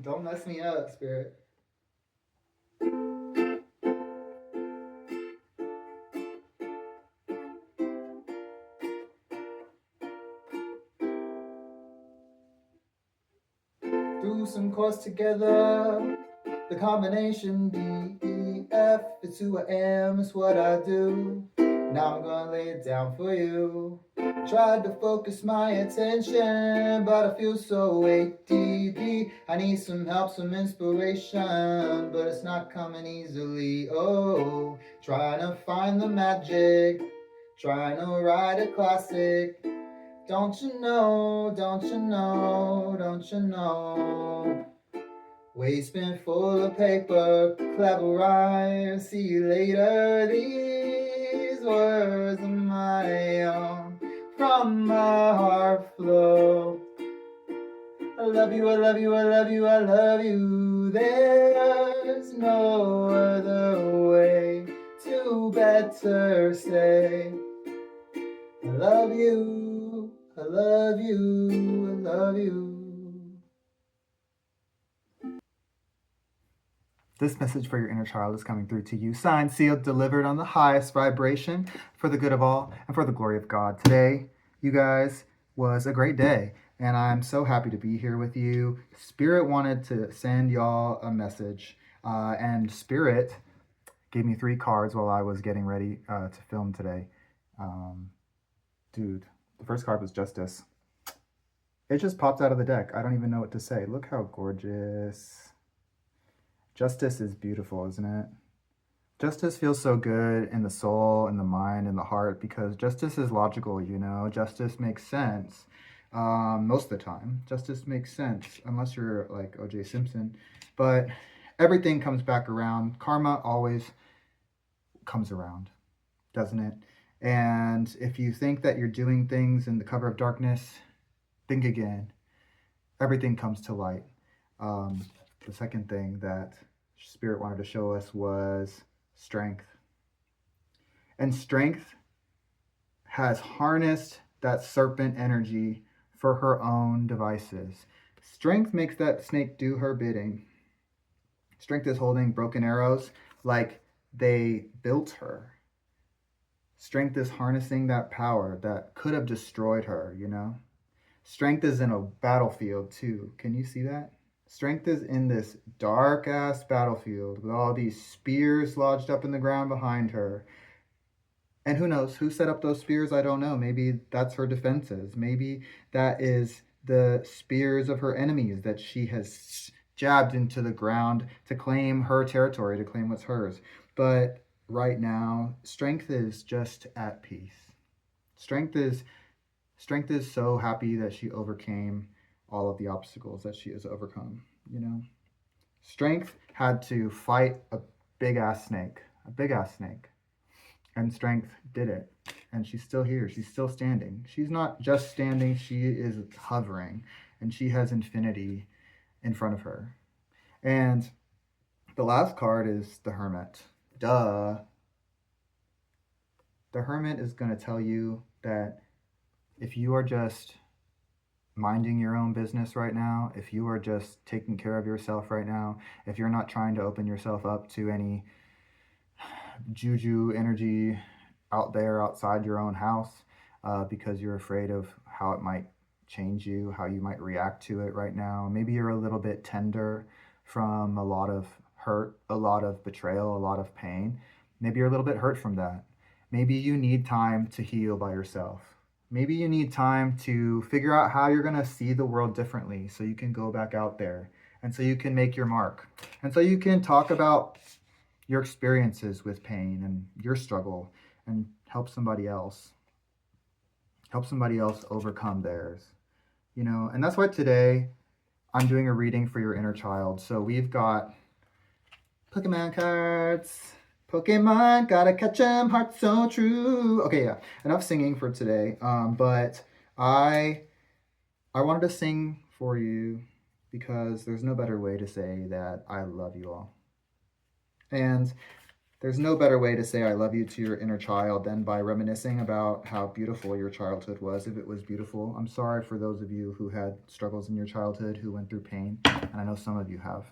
Don't mess me up, Spirit. Do some chords together. The combination D, E, F, it's who I am, it's what I do. Now I'm gonna lay it down for you. Tried to focus my attention, but I feel so ADD. I need some help, some inspiration, but it's not coming easily. Oh, trying to find the magic, trying to write a classic. Don't you know, don't you know, don't you know? Waste bin full of paper, clever rhyme. See you later. These words are my own, from my heart flow. I love you, I love you, I love you, I love you. There's no other way to better say. I love you, I love you, I love you. This message for your inner child is coming through to you. Signed, sealed, delivered on the highest vibration for the good of all and for the glory of God. Today, you guys, was a great day, and I'm so happy to be here with you. Spirit wanted to send y'all a message, and Spirit gave me 3 cards while I was getting ready to film today. Dude, the first card was Justice. It just popped out of the deck. I don't even know what to say. Look how gorgeous. Justice is beautiful, isn't it? Justice feels so good in the soul, in the mind, in the heart, because justice is logical, you know? Justice makes sense most of the time. Justice makes sense, unless you're like O.J. Simpson. But everything comes back around. Karma always comes around, doesn't it? And if you think that you're doing things in the cover of darkness, think again. Everything comes to light. The second thing that Spirit wanted to show us was strength. And strength has harnessed that serpent energy for her own devices. Strength makes that snake do her bidding. Strength is holding broken arrows like they built her. Strength is harnessing that power that could have destroyed her, you know? Strength is in a battlefield too. Can you see that? Strength is in this dark-ass battlefield with all these spears lodged up in the ground behind her. And who knows, who set up those spears? I don't know. Maybe that's her defenses. Maybe that is the spears of her enemies that she has jabbed into the ground to claim her territory, to claim what's hers. But right now, strength is just at peace. Strength is so happy that she overcame all of the obstacles that she has overcome, you know? Strength had to fight a big-ass snake. And Strength did it. And she's still here. She's still standing. She's not just standing, she is hovering. And she has infinity in front of her. And the last card is the Hermit. Duh. The Hermit is going to tell you that if you are just minding your own business right now, if you are just taking care of yourself right now, if you're not trying to open yourself up to any juju energy out there outside your own house because you're afraid of how it might change you, how you might react to it right now. Maybe you're a little bit tender from a lot of hurt, a lot of betrayal, a lot of pain. Maybe you're a little bit hurt from that. Maybe you need time to heal by yourself. Maybe you need time to figure out how you're going to see the world differently so you can go back out there and so you can make your mark. And so you can talk about your experiences with pain and your struggle and help somebody else overcome theirs. You know, and that's why today I'm doing a reading for your inner child. So we've got Pokemon cards. Pokemon, gotta catch 'em, heart so true. Okay, yeah, enough singing for today. But I wanted to sing for you because there's no better way to say that I love you all. And There's no better way to say I love you to your inner child than by reminiscing about how beautiful your childhood was, if it was beautiful. I'm sorry for those of you who had struggles in your childhood, who went through pain, and I know some of you have.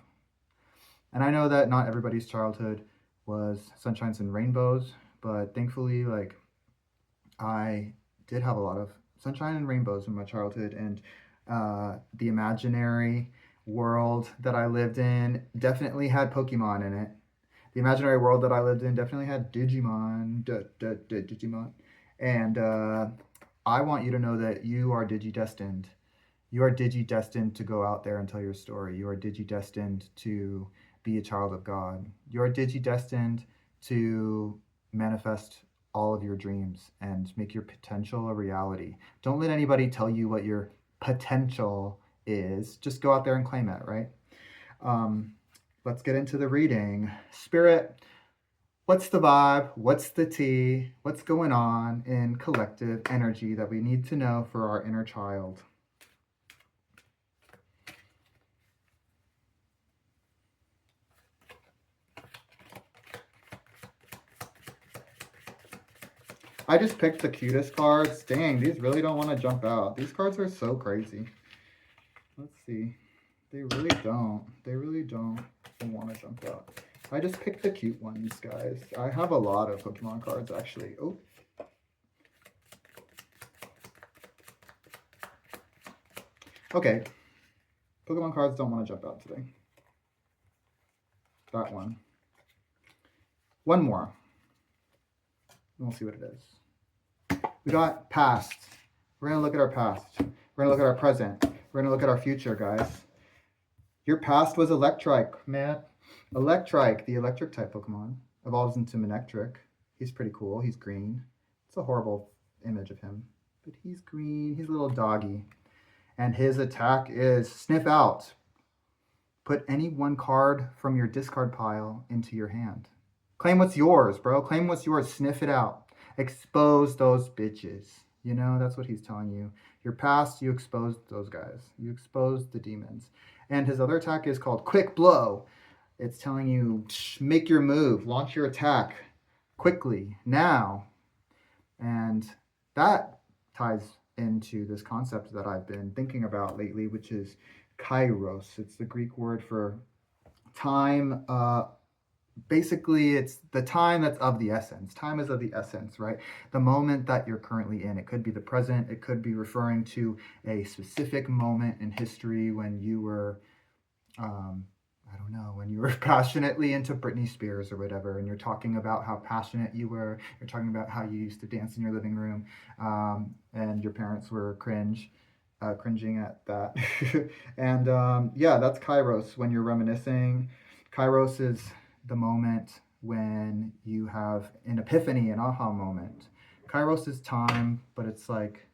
And I know that not everybody's childhood was sunshines and rainbows, but thankfully, like, I did have a lot of sunshine and rainbows in my childhood, and the imaginary world that I lived in definitely had Pokemon in it. The imaginary world that I lived in definitely had Digimon, Digimon, and I want you to know that you are digidestined. You are digidestined to go out there and tell your story. You are digidestined to be a child of God. You are digidestined to manifest all of your dreams and make your potential a reality. Don't let anybody tell you what your potential is. Just go out there and claim it, right? Um, let's get into the reading. Spirit, what's the vibe? What's the tea? What's going on in collective energy that we need to know for our inner child? I just picked the cutest cards. Dang, these really don't want to jump out. These cards are so crazy. Let's see. They really don't. They really don't want to jump out. I just picked the cute ones, guys. I have a lot of Pokemon cards, actually. Oh. Okay. Pokemon cards don't want to jump out today. That one. One more. We'll see what it is. We got past. We're going to look at our past. We're going to look at our present. We're going to look at our future, guys. Your past was Electrike, man. Electrike, the electric type Pokemon, evolves into Manectric. He's pretty cool. He's green. It's a horrible image of him, but he's green. He's a little doggy. And his attack is Sniff Out. Put any one card from your discard pile into your hand. Claim what's yours, bro. Claim what's yours. Sniff it out. Expose those bitches. You know, that's what he's telling you. Your past, you exposed those guys. You exposed the demons. And his other attack is called Quick Blow. It's telling you, make your move. Launch your attack quickly, now. And that ties into this concept that I've been thinking about lately, which is kairos. It's the Greek word for time. Basically, it's the time that's of the essence. Time is of the essence, right? The moment that you're currently in. It could be the present. It could be referring to a specific moment in history when you were, I don't know, when you were passionately into Britney Spears or whatever, and you're talking about how passionate you were. You're talking about how you used to dance in your living room, and your parents were cringing at that. And yeah, that's kairos, when you're reminiscing. Kairos is the moment when you have an epiphany, an aha moment. Kairos is time, but it's like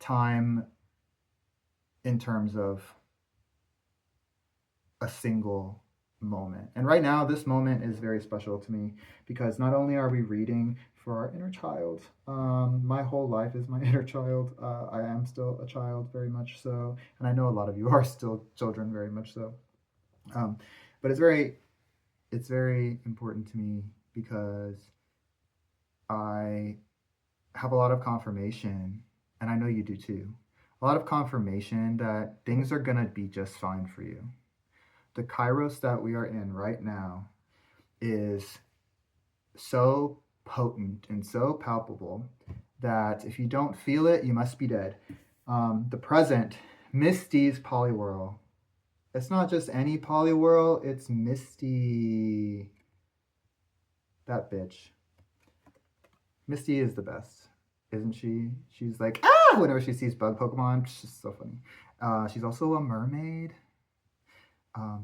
time in terms of a single moment. And right now, this moment is very special to me because not only are we reading for our inner child, my whole life is my inner child. I am still a child, very much so, and I know a lot of you are still children, very much so. But it's very important to me because I have a lot of confirmation, and I know you do too. A lot of confirmation that things are gonna be just fine for you. The kairos that we are in right now is so potent and so palpable that if you don't feel it, you must be dead. The present, Misty's Poliwhirl. It's not just any Poliwhirl, it's Misty. That bitch. Misty is the best, isn't she? She's like, ah, whenever she sees bug Pokemon. She's so funny. She's also a mermaid.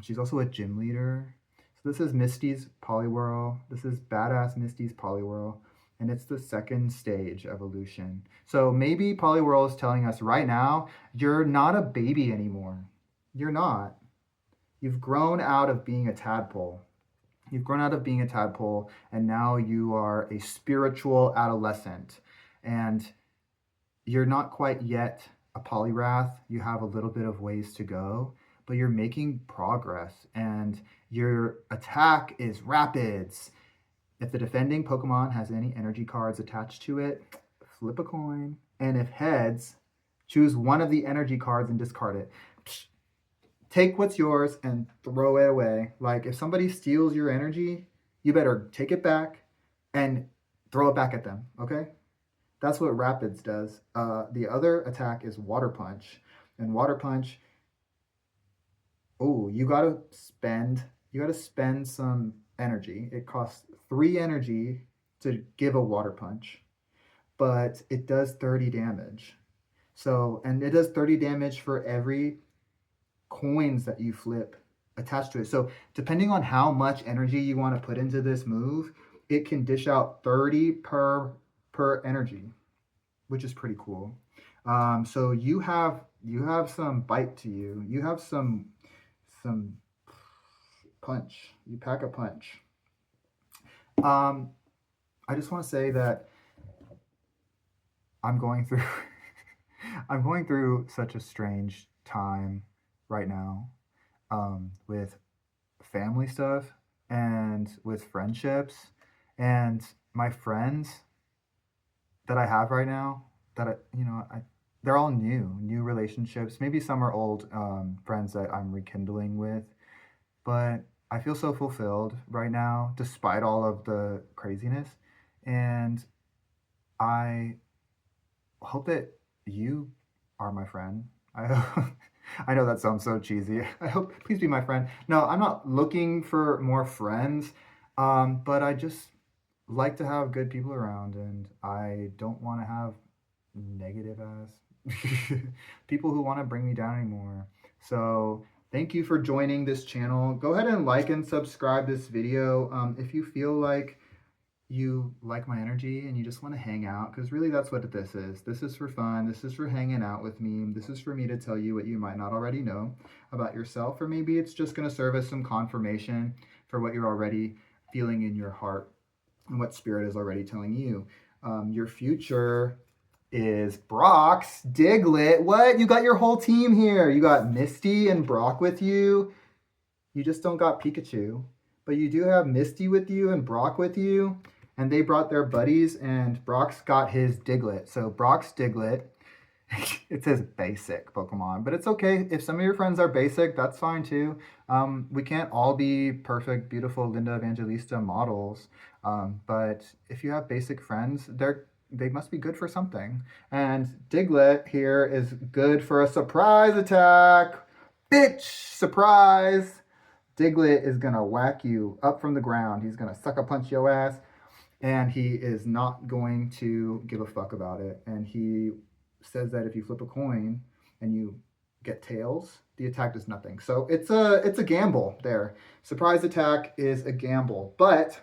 She's also a gym leader. So this is Misty's Poliwhirl. This is badass Misty's Poliwhirl. And it's the second stage evolution. So maybe Poliwhirl is telling us right now, you're not a baby anymore. You're not. You've grown out of being a tadpole. You've grown out of being a tadpole, and now you are a spiritual adolescent. And you're not quite yet a Poliwrath. You have a little bit of ways to go, but you're making progress, and your attack is Rapids. If the defending Pokemon has any energy cards attached to it, flip a coin. And if heads, choose one of the energy cards and discard it. Take what's yours and throw it away. Like if somebody steals your energy, you better take it back and throw it back at them, okay? That's what Rapids does. The other attack is Water Punch. And Water Punch, oh, you gotta spend some energy. It costs 3 energy to give a Water Punch, but it does 30 damage. So, and it does 30 damage for every coins that you flip attached to it. So, depending on how much energy you want to put into this move, it can dish out 30 per energy, which is pretty cool. So you have some bite to you. You have some punch. You pack a punch. Um, I just want to say that I'm going through I'm going through such a strange time right now, with family stuff and with friendships, and my friends that I have right now that they're all new relationships. Maybe some are old friends that I'm rekindling with, but I feel so fulfilled right now despite all of the craziness, and I hope that you are my friend. I hope, I know that sounds so cheesy. I hope please be my friend. No, I'm not looking for more friends, but I just like to have good people around, and I don't want to have negative ass people who want to bring me down anymore. So thank you for joining this channel. Go ahead and like and subscribe this video if you feel like you like my energy and you just want to hang out, because really that's what this is. This is for fun. This is for hanging out with me. This is for me to tell you what you might not already know about yourself, or maybe it's just going to serve as some confirmation for what you're already feeling in your heart and what spirit is already telling you. Your future is Brock's, Diglett. What? You got your whole team here. You got Misty and Brock with you. You just don't got Pikachu. But you do have Misty with you and Brock with you. And they brought their buddies, and Brock's got his Diglett. So Brock's Diglett, it says basic Pokemon, but it's okay. If some of your friends are basic, that's fine too. We can't all be perfect, beautiful Linda Evangelista models. But if you have basic friends, they must be good for something. And Diglett here is good for a surprise attack. Bitch, surprise. Diglett is gonna whack you up from the ground. He's gonna sucker punch your ass, and he is not going to give a fuck about it. And he says that if you flip a coin and you get tails, the attack does nothing. So it's a gamble there. Surprise attack is a gamble, but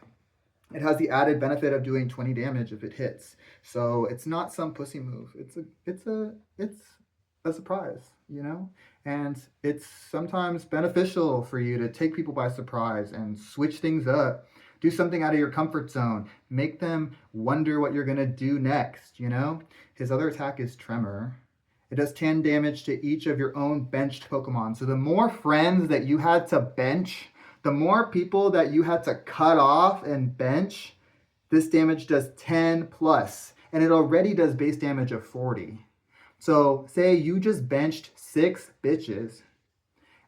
it has the added benefit of doing 20 damage if it hits. So it's not some pussy move. It's a surprise, you know? And it's sometimes beneficial for you to take people by surprise and switch things up. Do something out of your comfort zone. Make them wonder what you're going to do next, you know? His other attack is Tremor. It does 10 damage to each of your own benched Pokemon. So the more friends that you had to bench, the more people that you had to cut off and bench, this damage does 10 plus. And it already does base damage of 40. So say you just benched 6 bitches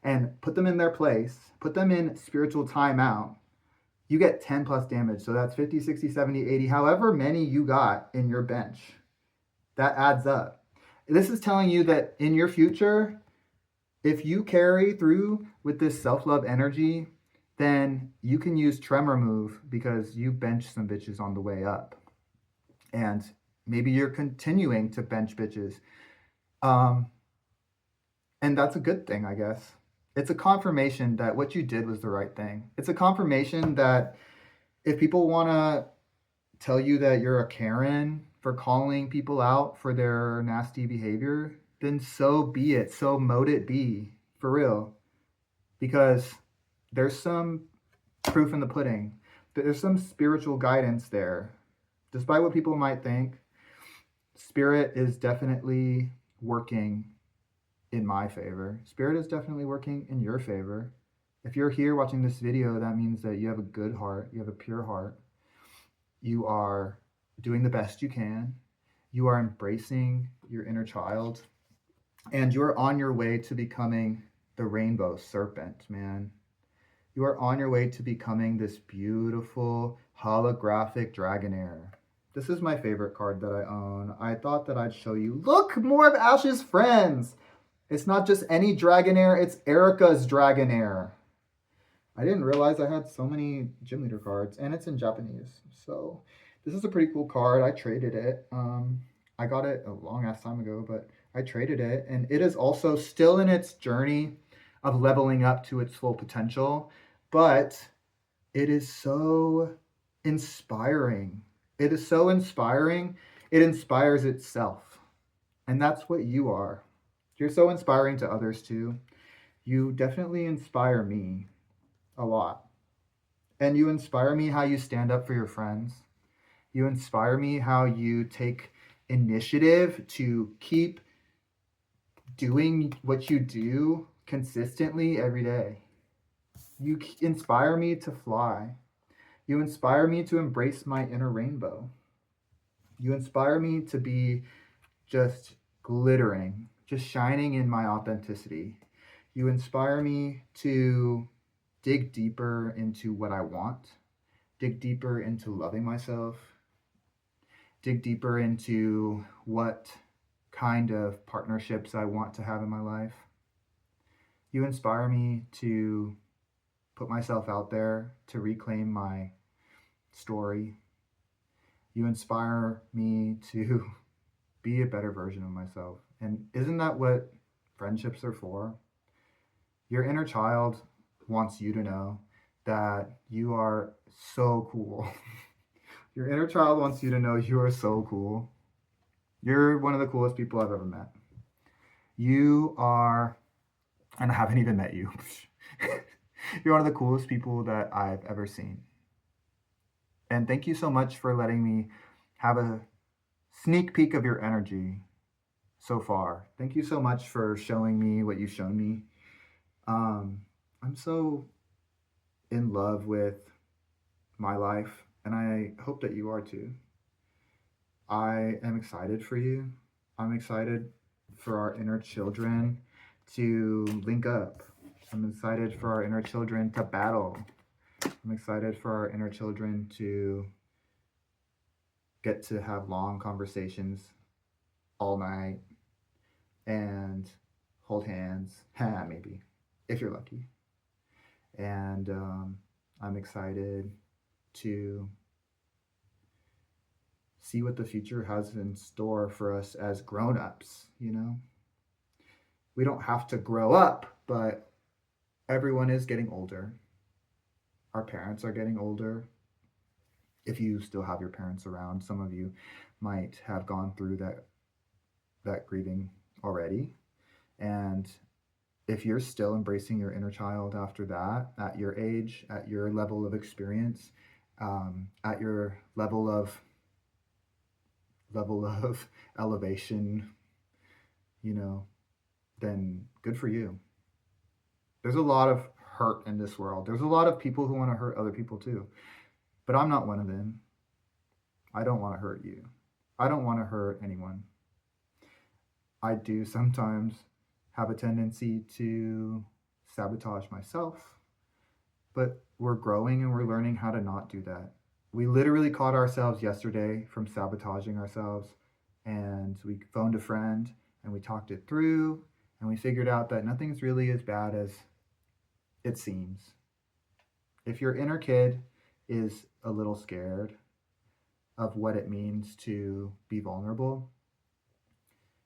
and put them in their place, put them in spiritual timeout, you get 10 plus damage. So that's 50, 60, 70, 80, however many you got in your bench. That adds up. This is telling you that in your future, if you carry through with this self-love energy, then you can use Tremor move because you bench some bitches on the way up. And maybe you're continuing to bench bitches. And that's a good thing, I guess. It's a confirmation that what you did was the right thing. It's a confirmation that if people want to tell you that you're a Karen for calling people out for their nasty behavior, then so be it. So mote it be, for real. Because there's some proof in the pudding. There's some spiritual guidance there. Despite what people might think, Spirit is definitely working in my favor. Spirit is definitely working in your favor. If you're here watching this video, that means that you have a good heart, you have a pure heart. You are doing the best you can. You are embracing your inner child. And you are on your way to becoming the rainbow serpent, man. You are on your way to becoming this beautiful holographic Dragonair. This is my favorite card that I own. I thought that I'd show you. Look, more of Ash's friends. It's not just any Dragonair, it's Erica's Dragonair. I didn't realize I had so many gym leader cards, and it's in Japanese. So this is a pretty cool card. I traded it. I got it a long ass time ago, but I traded it, and it is also still in its journey of leveling up to its full potential. But it is so inspiring. It is so inspiring. It inspires itself. And that's what you are. You're so inspiring to others too. You definitely inspire me a lot. And you inspire me how you stand up for your friends. You inspire me how you take initiative to keep doing what you do consistently every day. You inspire me to fly. You inspire me to embrace my inner rainbow. You inspire me to be just glittering, just shining in my authenticity. You inspire me to dig deeper into what I want, dig deeper into loving myself, dig deeper into what kind of partnerships I want to have in my life. You inspire me to put myself out there, to reclaim my story. You inspire me to be a better version of myself. And isn't that what friendships are for? Your inner child wants you to know that you are so cool. Your inner child wants you to know you are so cool. You're one of the coolest people I've ever met. You are, and I haven't even met you. You're one of the coolest people that I've ever seen. And thank you so much for letting me have a sneak peek of your energy so far. Thank you so much for showing me what you've shown me. I'm so in love with my life, and I hope that you are too. I am excited for you. I'm excited for our inner children to link up. I'm excited for our inner children to battle. I'm excited for our inner children to get to have long conversations all night and hold hands, maybe, if you're lucky. And I'm excited to see what the future has in store for us as grown-ups, you know? We don't have to grow up, but everyone is getting older. Our parents are getting older. If you still have your parents around, some of you might have gone through that grieving already. And if you're still embracing your inner child after that, at your age, at your level of experience, at your level of elevation, you know, then good for you. There's a lot of hurt in this world. There's a lot of people who want to hurt other people too. But I'm not one of them. I don't want to hurt you. I don't want to hurt anyone. I do sometimes have a tendency to sabotage myself, but we're growing and we're learning how to not do that. We literally caught ourselves yesterday from sabotaging ourselves, and we phoned a friend and we talked it through, and we figured out that nothing's really as bad as it seems. If your inner kid is a little scared of what it means to be vulnerable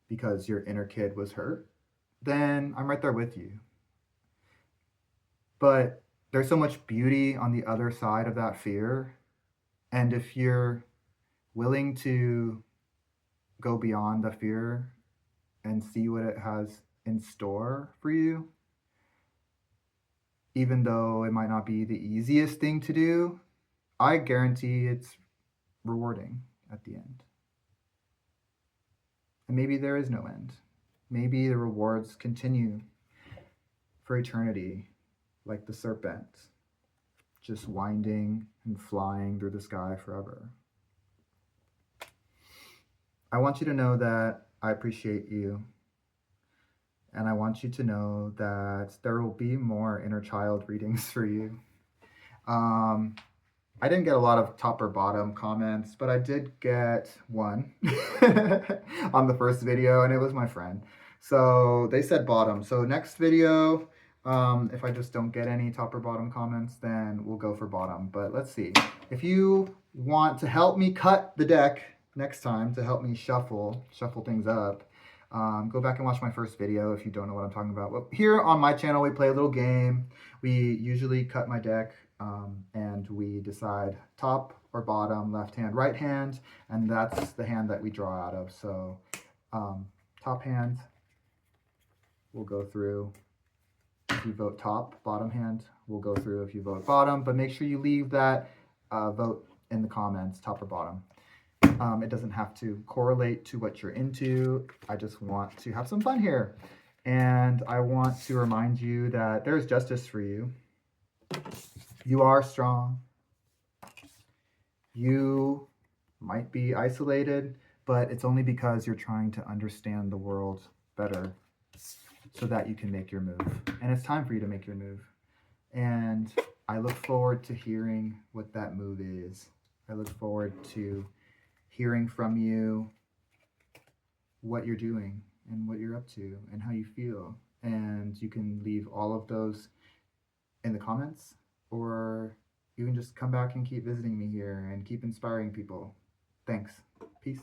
because your inner kid was hurt, then I'm right there with you. But there's so much beauty on the other side of that fear. And if you're willing to go beyond the fear and see what it has in store for you, even though it might not be the easiest thing to do, I guarantee it's rewarding at the end. And maybe there is no end. Maybe the rewards continue for eternity, like the serpent, just winding and flying through the sky forever. I want you to know that I appreciate you. And I want you to know that there will be more inner child readings for you. Um, I didn't get a lot of top or bottom comments, but I did get one on the first video, and it was my friend. So they said bottom. So next video, if I just don't get any top or bottom comments, then we'll go for bottom. But let's see. If you want to help me cut the deck next time, to help me shuffle things up, go back and watch my first video if you don't know what I'm talking about. Well, here on my channel, we play a little game. We usually cut my deck and we decide top or bottom, left hand, right hand, and that's the hand that we draw out of. So top hand, we'll go through. If you vote top, bottom hand, we'll go through if you vote bottom, but make sure you leave that vote in the comments, top or bottom. It doesn't have to correlate to what you're into. I just want to have some fun here. And I want to remind you that there's justice for you. You are strong. You might be isolated, but it's only because you're trying to understand the world better so that you can make your move. And it's time for you to make your move. And I look forward to hearing what that move is. I look forward to hearing from you what you're doing and what you're up to and how you feel. And you can leave all of those in the comments, or you can just come back and keep visiting me here and keep inspiring people. Thanks. Peace.